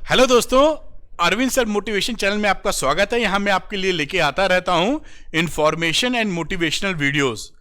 Hello दोस्तों, Arvind sir motivation channel में आपका स्वागत है। यहाँ मैं आपके लिए लेके आता रहता हूँ इंफॉर्मेशन एंड मोटिवेशनल वीडियोस।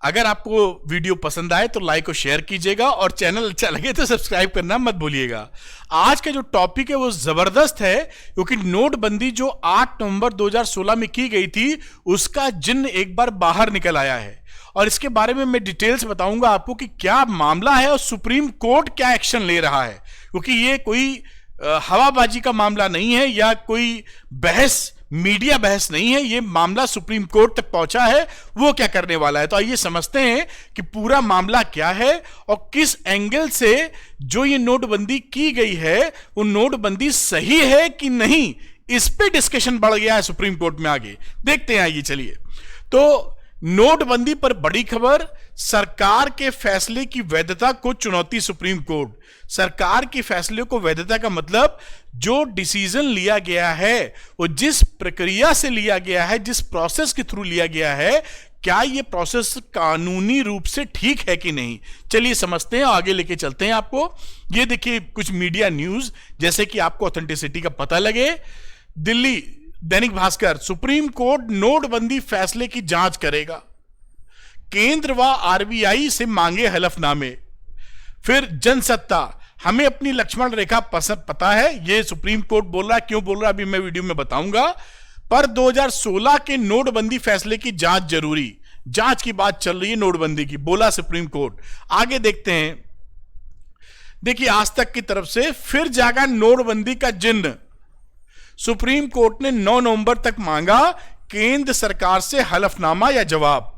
अगर आपको वीडियो पसंद आए तो लाइक और शेयर कीजिएगा और चैनल अच्छा लगे तो सब्सक्राइब करना मत भूलिएगा। आज का जो टॉपिक है वो ज़बरदस्त है, क्योंकि नोटबंदी जो 8 नवंबर 2016 में की गई थी उसका जिन्न एक बार बाहर निकल आया है और इसके बारे में मैं डिटेल्स बताऊंगा आपको कि क्या मामला है और सुप्रीम कोर्ट क्या एक्शन ले रहा है। क्योंकि ये कोई हवाबाजी का मामला नहीं है या कोई बहस, मीडिया बहस नहीं है, ये मामला सुप्रीम कोर्ट तक पहुंचा है। वो क्या करने वाला है, तो आइए समझते हैं कि पूरा मामला क्या है और किस एंगल से जो ये नोटबंदी की गई है वो नोटबंदी सही है कि नहीं, इस पे डिस्कशन बढ़ गया है सुप्रीम कोर्ट में। आगे देखते हैं, आइए चलिए। तो नोटबंदी पर बड़ी खबर, सरकार के फैसले की वैधता को चुनौती सुप्रीम कोर्ट। सरकार के फैसले को वैधता का मतलब जो डिसीजन लिया गया है वो जिस प्रक्रिया से लिया गया है, जिस प्रोसेस के थ्रू लिया गया है, क्या ये प्रोसेस कानूनी रूप से ठीक है कि नहीं। चलिए समझते हैं, आगे लेके चलते हैं आपको। ये देखिए कुछ मीडिया न्यूज, जैसे कि आपको ऑथेंटिसिटी का पता लगे। दिल्ली दैनिक भास्कर, सुप्रीम कोर्ट नोटबंदी फैसले की जांच करेगा, केंद्र व आरबीआई से मांगे हलफनामे। फिर जनसत्ता, हमें अपनी लक्ष्मण रेखा पता है, ये सुप्रीम कोर्ट बोल रहा है। क्यों बोल रहा है अभी मैं वीडियो में बताऊंगा। पर 2016 के नोटबंदी फैसले की जांच जरूरी, जांच की बात चल रही है नोटबंदी की, बोला सुप्रीम कोर्ट। आगे देखते हैं, देखिए आज तक की तरफ से फिर जागा नोटबंदी का जिन्न। सुप्रीम कोर्ट ने 9 नवंबर तक मांगा केंद्र सरकार से हलफनामा या जवाब,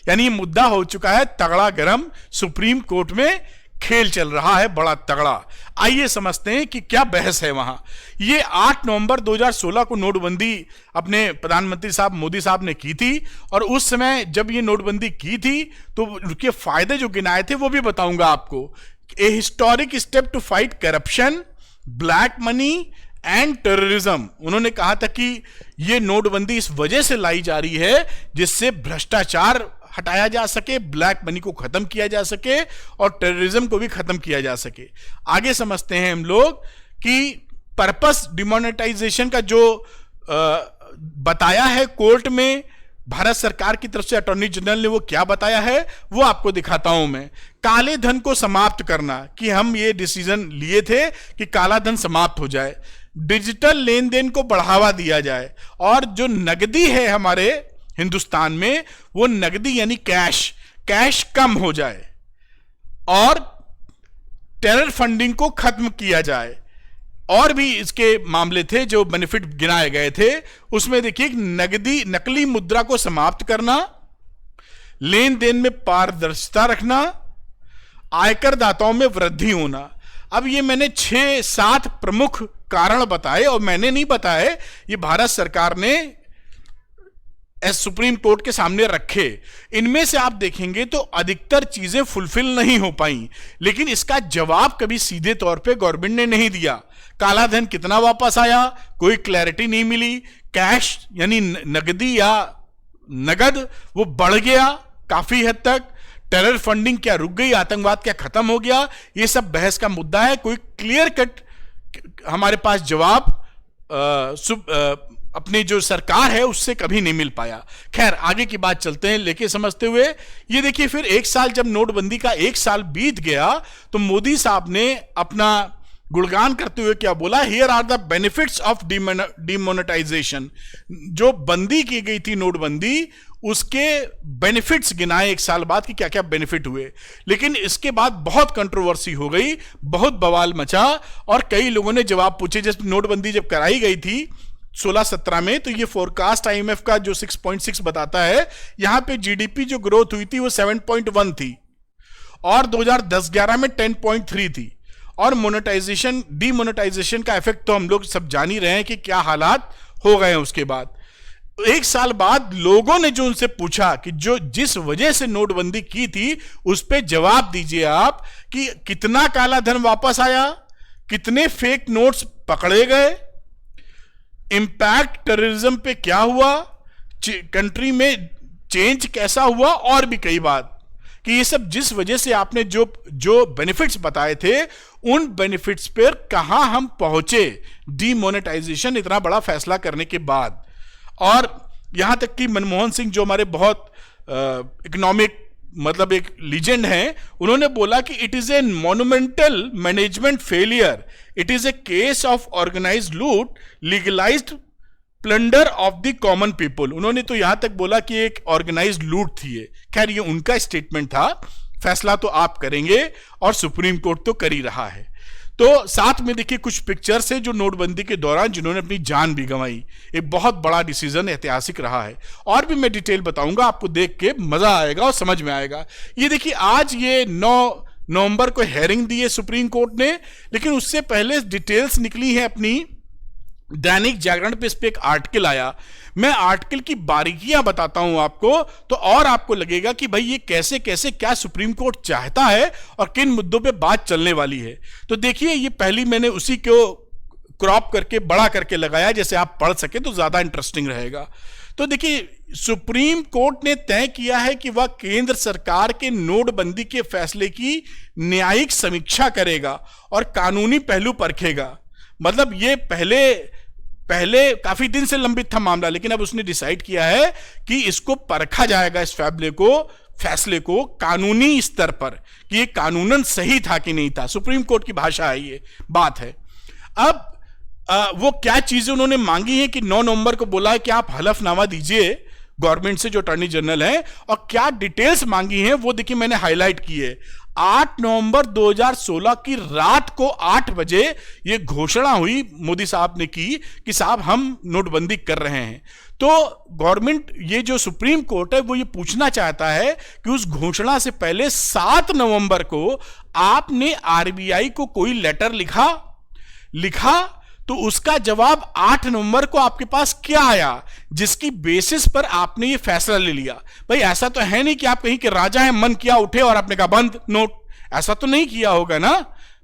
यानी मुद्दा हो चुका है तगड़ा गरम। सुप्रीम कोर्ट में खेल चल रहा है बड़ा तगड़ा। आइए समझते हैं कि क्या बहस है वहां। ये 8 नवंबर 2016 को नोटबंदी अपने प्रधानमंत्री साहब मोदी साहब ने की थी और उस समय जब ये नोटबंदी की थी तो उनके फायदे जो गिनाए थे वो भी बताऊंगा आपको। A historic step to fight corruption, black money and terrorism. उन्होंने कहा था कि यह नोटबंदी इस वजह से लाई जा रही है जिससे भ्रष्टाचार हटाया जा सके, ब्लैक मनी को खत्म किया जा सके और टेररिज्म को भी खत्म किया जा सके। आगे समझते हैं हम लोग कि पर्पस डिमोनेटाइजेशन का जो बताया है कोर्ट में भारत सरकार की तरफ से अटॉर्नी जनरल ने, वो क्या बताया है वो आपको दिखाता हूं मैं। काले धन को समाप्त करना, कि हम ये डिसीजन लिए थे कि काला धन समाप्त हो जाए, डिजिटल लेन देन को बढ़ावा दिया जाए और जो नगदी है हमारे हिंदुस्तान में वो नगदी यानी कैश कम हो जाए और टेरर फंडिंग को खत्म किया जाए। और भी इसके मामले थे जो बेनिफिट गिनाए गए थे। उसमें देखिए नकली मुद्रा को समाप्त करना, लेन देन में पारदर्शिता रखना, आयकर दाताओं में वृद्धि होना। अब ये मैंने 6-7 प्रमुख कारण बताए और मैंने नहीं बताए, ये भारत सरकार ने सुप्रीम कोर्ट के सामने रखे। इनमें से आप देखेंगे तो अधिकतर चीजें फुलफिल नहीं हो पाई, लेकिन इसका जवाब कभी सीधे तौर पे गवर्नमेंट ने नहीं दिया। काला धन कितना वापस आया, कोई क्लैरिटी नहीं मिली। कैश यानी नगदी या नगद वो बढ़ गया काफी हद तक। टेरर फंडिंग क्या रुक गई, आतंकवाद क्या खत्म हो गया, ये सब बहस का मुद्दा है। कोई क्लियर कट हमारे पास जवाब अपनी जो सरकार है उससे कभी नहीं मिल पाया। खैर आगे की बात चलते हैं लेके समझते हुए। ये देखिए फिर एक साल, जब नोटबंदी का 1 साल बीत गया तो मोदी साहब ने अपना गुणगान करते हुए क्या बोला, here are the benefits of demonetisation. जो बंदी की गई थी नोटबंदी, उसके बेनिफिट्स गिनाए 1 साल बाद कि क्या क्या बेनिफिट हुए। लेकिन इसके बाद बहुत कंट्रोवर्सी हो गई, बहुत बवाल मचा और कई लोगों ने जवाब पूछे। जब नोटबंदी जब कराई गई थी 16-17 में, तो ये फोरकास्ट आईएमएफ का जो 6.6 बताता है, यहां पे जीडीपी जो ग्रोथ हुई थी वो 7.1 थी और 2010-11 में 10.3 थी। और मोनेटाइजेशन डीमोनेटाइजेशन का इफेक्ट तो हम लोग सब जान ही रहे हैं कि क्या हालात हो गए हैं। उसके बाद 1 साल बाद लोगों ने जो उनसे पूछा कि जो जिस वजह से नोटबंदी की थी उस पर जवाब दीजिए आप कि कितना काला धन वापस आया, कितने फेक नोट्स पकड़े गए, इंपैक्ट टेररिज्म पे क्या हुआ, कंट्री में चेंज कैसा हुआ और भी कई बात। कि ये सब जिस वजह से आपने जो जो बेनिफिट्स बताए थे उन बेनिफिट्स पर कहां हम पहुंचे डीमोनेटाइजेशन इतना बड़ा फैसला करने के बाद। और यहां तक कि मनमोहन सिंह जो हमारे बहुत इकोनॉमिक मतलब एक लीजेंड हैं, उन्होंने बोला कि it is a monumental management failure, it is a case of organised loot, legalised plunder of the common people. उन्होंने तो यहां तक बोला कि एक ऑर्गेनाइज्ड लूट थी ये। खैर ये उनका स्टेटमेंट था, फैसला तो आप करेंगे और सुप्रीम कोर्ट तो कर ही रहा है। तो साथ में देखिए कुछ पिक्चर्स है जो नोटबंदी के दौरान जिन्होंने अपनी जान भी गंवाई। एक बहुत बड़ा डिसीजन ऐतिहासिक रहा है और भी मैं डिटेल बताऊंगा, आपको देख के मजा आएगा और समझ में आएगा। ये देखिए आज ये 9 नवंबर को हेयरिंग दी है सुप्रीम कोर्ट ने, लेकिन उससे पहले डिटेल्स निकली है अपनी दैनिक जागरण पे। इस पे एक आर्टिकल आया, मैं आर्टिकल की बारीकियां बताता हूं आपको, तो और आपको लगेगा कि भाई ये कैसे कैसे क्या सुप्रीम कोर्ट चाहता है और किन मुद्दों पे बात चलने वाली है। तो देखिए ये पहली मैंने उसी को क्रॉप करके बड़ा करके लगाया जैसे आप पढ़ सके तो ज्यादा इंटरेस्टिंग रहेगा। तो देखिए सुप्रीम कोर्ट ने तय किया है कि वह केंद्र सरकार के नोटबंदी के फैसले की न्यायिक समीक्षा करेगा और कानूनी पहलू परखेगा। मतलब ये पहले काफी दिन से लंबित था मामला, लेकिन अब उसने डिसाइड किया है कि इसको परखा जाएगा, इस फैसले को कानूनी स्तर पर कि ये कानूनन सही था कि नहीं था। सुप्रीम कोर्ट की भाषा है, ये बात है। अब वो क्या चीजें उन्होंने मांगी है कि 9 नवंबर को बोला है कि आप हलफनामा दीजिए गवर्नमेंट से जो अटॉर्नी जनरल है, और क्या डिटेल्स मांगी हैं वो देखिए मैंने हाईलाइट की है। 8 नवंबर 2016 की रात को 8 बजे ये घोषणा हुई मोदी साहब ने की कि साहब हम नोटबंदी कर रहे हैं। तो गवर्नमेंट ये जो सुप्रीम कोर्ट है वो ये पूछना चाहता है कि उस घोषणा से पहले 7 नवंबर को आपने आरबीआई को कोई लेटर लिखा तो उसका जवाब 8 नवंबर को आपके पास क्या आया जिसकी बेसिस पर आपने ये फैसला ले लिया। भाई ऐसा तो है नहीं कि आप कहीं के राजा हैं, मन किया उठे और आपने कहा बंद नोट, ऐसा तो नहीं किया होगा ना।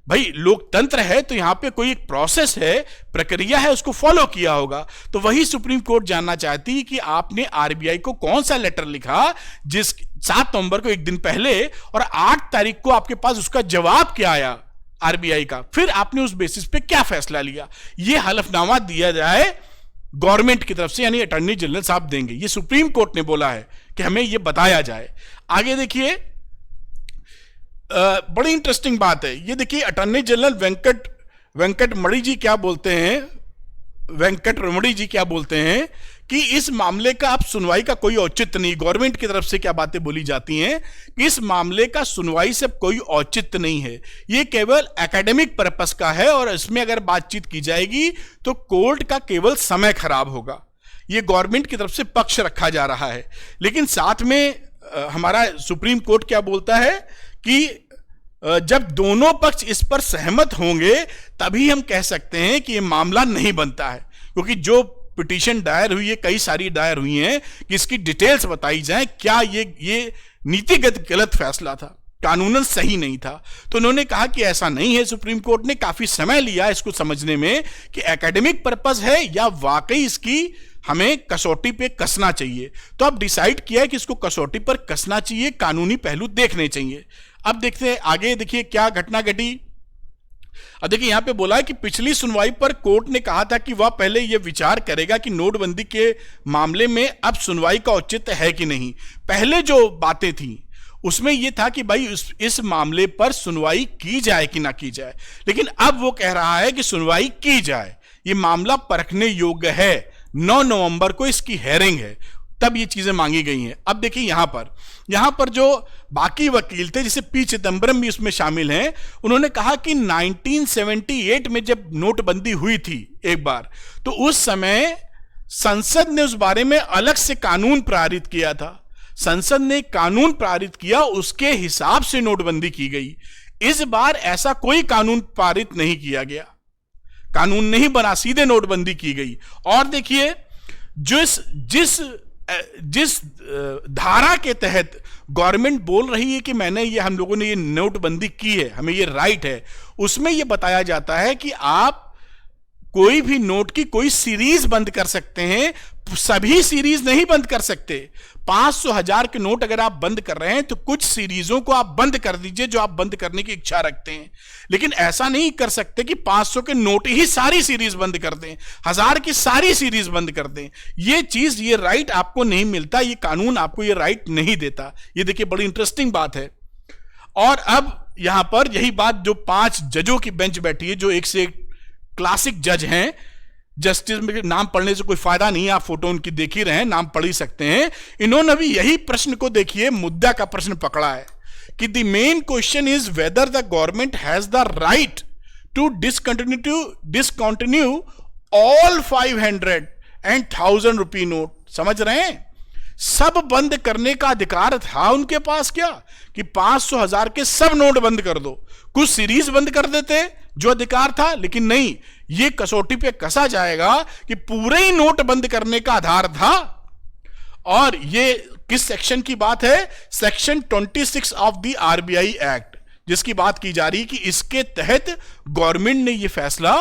भाई लोकतंत्र है तो यहां पे कोई एक प्रोसेस है, प्रक्रिया है, उसको फॉलो किया होगा। तो वही सुप्रीम कोर्ट जानना चाहती है कि आपने आरबीआई को कौन सा लेटर लिखा जिस 7 नवंबर को एक दिन पहले, और 8 तारीख को आपके पास उसका जवाब क्या आया आरबीआई का, फिर आपने उस बेसिस पे क्या फैसला लिया। यह हलफनामा दिया जाए गवर्नमेंट की तरफ से, यानी अटॉर्नी जनरल साहब देंगे। ये सुप्रीम कोर्ट ने बोला है कि हमें यह बताया जाए। आगे देखिए बड़ी इंटरेस्टिंग बात है, ये देखिए अटॉर्नी जनरल वेंकटरमणी जी क्या बोलते हैं कि इस मामले का अब सुनवाई का कोई औचित्य नहीं। गवर्नमेंट की तरफ से क्या बातें बोली जाती हैं कि इस मामले का सुनवाई से कोई औचित्य नहीं है, ये केवल एकेडमिक पर्पस का है और इसमें अगर बातचीत की जाएगी तो कोर्ट का केवल समय खराब होगा। ये गवर्नमेंट की तरफ से पक्ष रखा जा रहा है। लेकिन साथ में हमारा सुप्रीम कोर्ट क्या बोलता है कि जब दोनों पक्ष इस पर सहमत होंगे तभी हम कह सकते हैं कि यह मामला नहीं बनता है, क्योंकि जो पिटीशन दायर हुई है, कई सारी दायर हुई हैं कि इसकी डिटेल्स बताई जाए, क्या ये नीतिगत गलत फैसला था, कानूनन सही नहीं था। तो उन्होंने कहा कि ऐसा नहीं है। सुप्रीम कोर्ट ने काफी समय लिया इसको समझने में कि एकेडमिक पर्पस है या वाकई इसकी हमें कसौटी पे कसना चाहिए। तो अब डिसाइड किया है कि इसको कसौटी पर कसना चाहिए, कानूनी पहलू देखने चाहिए। अब देखते हैं आगे, देखिए क्या घटना घटी। अब देखिए यहां पे बोला है कि पिछली सुनवाई पर कोर्ट ने कहा था कि वह पहले यह विचार करेगा कि नोटबंदी के मामले में अब सुनवाई का औचित्य है कि नहीं। पहले जो बातें थी उसमें यह था कि भाई इस मामले पर सुनवाई की जाए कि ना की जाए, लेकिन अब वो कह रहा है कि सुनवाई की जाए, ये मामला परखने योग्य है। 9 नवंबर को इसकी हेयरिंग है, तब ये चीजें मांगी गई हैं। अब देखिए यहां पर जो बाकी वकील थे, जैसे पी चिदंबरम भी उसमें शामिल हैं, उन्होंने कहा कि 1978 में जब नोटबंदी हुई थी एक बार, तो उस समय संसद ने उस बारे में अलग से कानून पारित किया था। संसद ने कानून पारित किया, उसके हिसाब से नोटबंदी की गई। इस बार ऐसा कोई कानून पारित नहीं किया गया, कानून नहीं बना, सीधे नोटबंदी की गई। और देखिए जिस धारा के तहत गवर्नमेंट बोल रही है कि हम लोगों ने ये नोटबंदी की है, हमें ये राइट है, उसमें ये बताया जाता है कि आप कोई भी नोट की कोई सीरीज बंद कर सकते हैं, सभी सीरीज नहीं बंद कर सकते। 500, 1000 के नोट अगर आप बंद कर रहे हैं तो कुछ सीरीजों को आप बंद कर दीजिए जो आप बंद करने की इच्छा रखते हैं, लेकिन ऐसा नहीं कर सकते कि 500 के नोट ही सारी सीरीज बंद कर दें, 1000 की सारी सीरीज बंद कर दें। ये चीज, ये राइट आपको नहीं मिलता, ये कानून आपको ये राइट नहीं देता। ये देखिए बड़ी इंटरेस्टिंग बात है। और अब यहां पर यही बात जो 5 जजों की बेंच बैठी है, जो एक से एक क्लासिक जज हैं, जस्टिस में नाम पढ़ने से कोई फायदा नहीं है, आप फोटो उनकी देख ही रहे हैं, नाम पढ़ ही सकते हैं। इन्होंने भी यही प्रश्न को देखिए, मुद्दा का प्रश्न पकड़ा है कि the main question is whether the government has the right to discontinue all 500 and 1000 rupee note. समझ रहे हैं, सब बंद करने का अधिकार था उनके पास क्या, कि 500, 1000 के सब नोट बंद कर दो। कुछ सीरीज बंद कर देते जो अधिकार था, लेकिन नहीं, ये कसौटी पे कसा जाएगा कि पूरे ही नोट बंद करने का आधार था। और ये किस सेक्शन की बात है? Section 26 of the RBI act, जिसकी बात की जा रही है कि इसके तहत गवर्नमेंट ने यह फैसला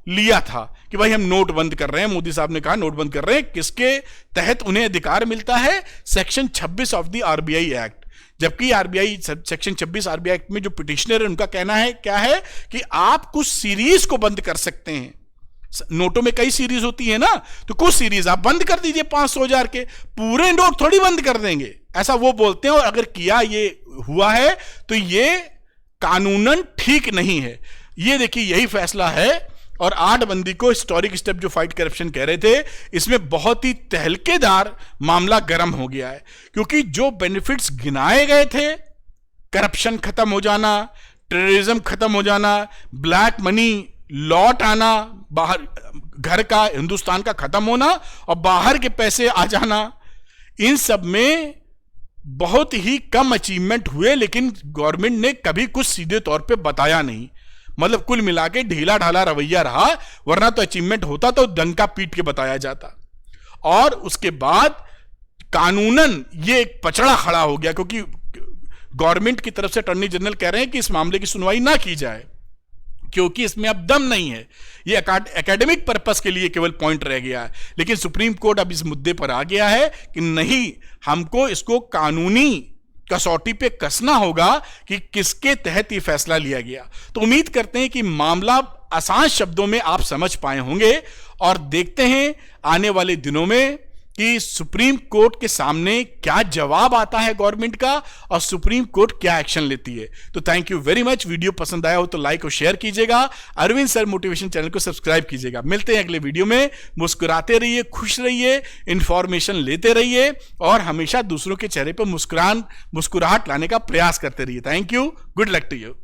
लिया था कि भाई हम नोट बंद कर रहे हैं। मोदी साहब ने कहा नोट बंद कर रहे हैं, किसके तहत उन्हें अधिकार मिलता है? Section 26 of the RBI act. जबकि आरबीआई सेक्शन 26 आरबीआई एक्ट में जो पिटिशनर है उनका कहना है क्या है कि आप कुछ सीरीज को बंद कर सकते हैं। नोटों में कई सीरीज होती है ना, तो कुछ सीरीज आप बंद कर दीजिए, 500, 1000 के, पूरे नोट थोड़ी बंद कर देंगे, ऐसा वो बोलते हैं। और अगर किया ये हुआ है तो ये कानूनन ठीक नहीं है। ये देखिए यही फैसला है। और 8 बंदी को हिस्टोरिक स्टेप जो फाइट करप्शन कह रहे थे, इसमें बहुत ही तहलकेदार मामला गर्म हो गया है, क्योंकि जो बेनिफिट्स गिनाए गए थे, करप्शन खत्म हो जाना, टेररिज्म खत्म हो जाना, ब्लैक मनी लौट आना, बाहर घर का, हिंदुस्तान का खत्म होना और बाहर के पैसे आ जाना, इन सब में बहुत ही कम अचीवमेंट हुए। लेकिन गवर्नमेंट ने कभी कुछ सीधे तौर पे बताया नहीं, मतलब कुल मिला के ढीला ढाला रवैया रहा, वरना तो अचीवमेंट होता तो डंका पीट के बताया जाता। और उसके बाद कानूनन ये एक पचड़ा खड़ा हो गया, क्योंकि गवर्नमेंट की तरफ से अटॉर्नी जनरल कह रहे हैं कि इस मामले की सुनवाई ना की जाए, क्योंकि इसमें अब दम नहीं है, ये एकेडमिक पर्पस के लिए केवल पॉइंट रह गया है। लेकिन सुप्रीम कोर्ट अब इस मुद्दे पर आ गया है कि नहीं, हमको इसको कानूनी कसौटी पे कसना होगा कि किसके तहत ये फैसला लिया गया। तो उम्मीद करते हैं कि मामला आसान शब्दों में आप समझ पाए होंगे, और देखते हैं आने वाले दिनों में कि सुप्रीम कोर्ट के सामने क्या जवाब आता है गवर्नमेंट का, और सुप्रीम कोर्ट क्या एक्शन लेती है। तो thank you very much. Video पसंद आया हो तो लाइक और शेयर कीजिएगा, अरविंद सर मोटिवेशन चैनल को सब्सक्राइब कीजिएगा। मिलते हैं अगले वीडियो में। मुस्कुराते रहिए, खुश रहिए, इंफॉर्मेशन लेते रहिए और हमेशा दूसरों के चेहरे पर मुस्कुराहट लाने का प्रयास करते रहिए। Thank you, good luck to you.